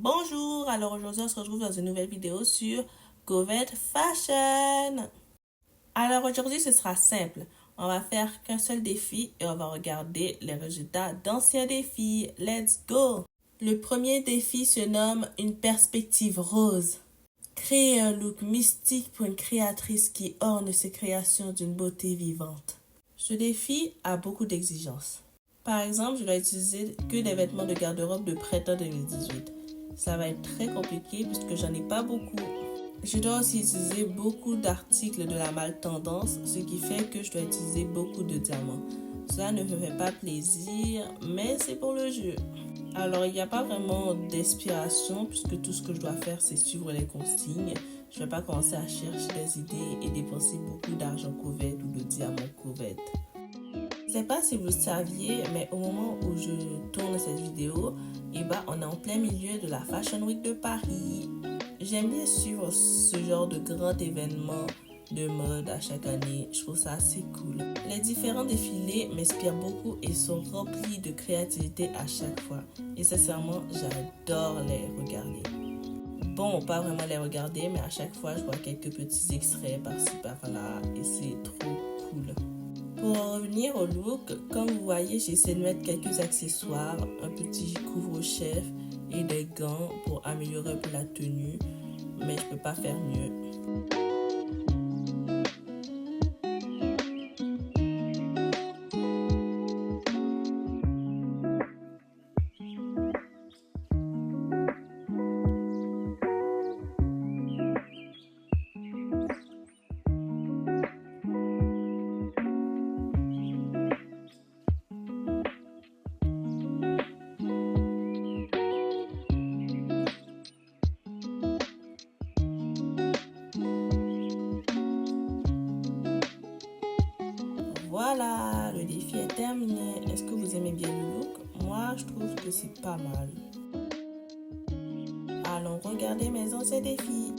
Bonjour, alors aujourd'hui on se retrouve dans une nouvelle vidéo sur Covette Fashion. Alors aujourd'hui ce sera simple, on va faire qu'un seul défi et on va regarder les résultats d'anciens défis. Let's go! Le premier défi se nomme une perspective rose. Créer un look mystique pour une créatrice qui orne ses créations d'une beauté vivante. Ce défi a beaucoup d'exigences. Par exemple, je dois utiliser que des vêtements de garde-robe de printemps 2018. Ça va être très compliqué puisque j'en ai pas beaucoup. Je dois aussi utiliser beaucoup d'articles de la malle tendance, ce qui fait que je dois utiliser beaucoup de diamants. Cela ne me fait pas plaisir, mais c'est pour le jeu. Alors, il n'y a pas vraiment d'inspiration puisque tout ce que je dois faire, c'est suivre les consignes. Je ne vais pas commencer à chercher des idées et dépenser beaucoup d'argent Covette ou de diamants Covette. Je ne sais pas si vous le saviez, mais au moment où je tourne cette vidéo, on est en plein milieu de la Fashion Week de Paris. J'aime bien suivre ce genre de grand événement de mode à chaque année. Je trouve ça assez cool. Les différents défilés m'inspirent beaucoup et sont remplis de créativité à chaque fois. Et sincèrement, j'adore les regarder. Bon, pas vraiment les regarder, mais à chaque fois, je vois quelques petits extraits par-ci, par-là. Et c'est trop cool. Pour en revenir au look, comme vous voyez, j'essaie de mettre quelques accessoires, un petit couvre-chef et des gants pour améliorer un peu la tenue, mais je peux pas faire mieux. Voilà, le défi est terminé. Est-ce que vous aimez bien le look? Moi, je trouve que c'est pas mal. Allons regarder mes anciens défis.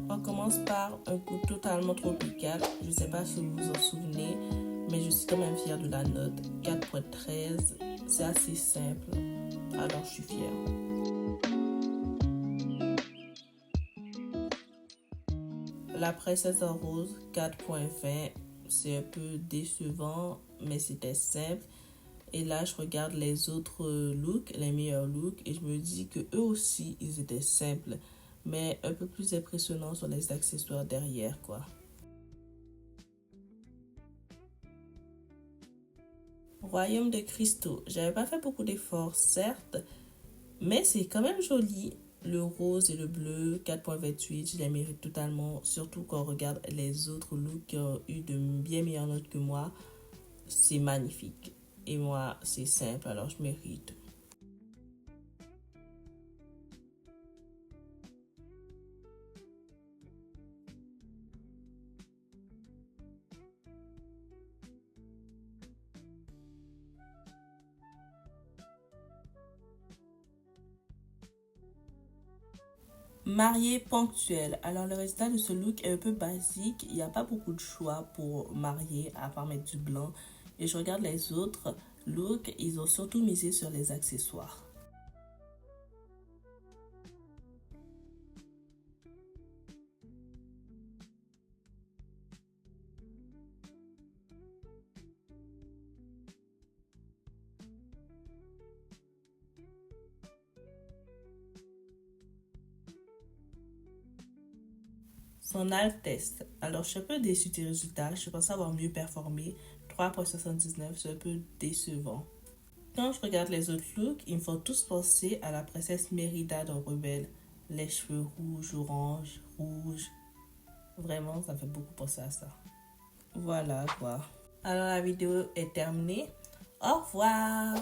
On commence par un coup totalement tropical. Je ne sais pas si vous vous en souvenez, mais je suis quand même fière de la note. 4.13, c'est assez simple. Alors, je suis fière. La princesse en rose, 4.20. C'est un peu décevant, mais c'était simple. Et là, je regarde les autres looks, les meilleurs looks, et je me dis que eux aussi, ils étaient simples, mais un peu plus impressionnants sur les accessoires derrière, quoi. Royaume de cristaux. J'avais pas fait beaucoup d'efforts, certes, mais c'est quand même joli. Le rose et le bleu, 4.28, je les mérite totalement, surtout quand on regarde les autres looks qui ont eu de bien meilleures notes que moi. C'est magnifique. Et moi, c'est simple, alors je mérite. Mariée ponctuelle. Alors le résultat de ce look est un peu basique. Il n'y a pas beaucoup de choix pour marier à part mettre du blanc. Et je regarde les autres looks. Ils ont surtout misé sur les accessoires. Son Altesse. Alors, je suis un peu déçue du résultat. Je pensais avoir mieux performé. 3.79, c'est un peu décevant. Quand je regarde les autres looks, ils me font tous penser à la princesse Mérida dans Rebelle. Les cheveux rouges, orange, rouge. Vraiment, ça me fait beaucoup penser à ça. Voilà quoi. Alors, la vidéo est terminée. Au revoir!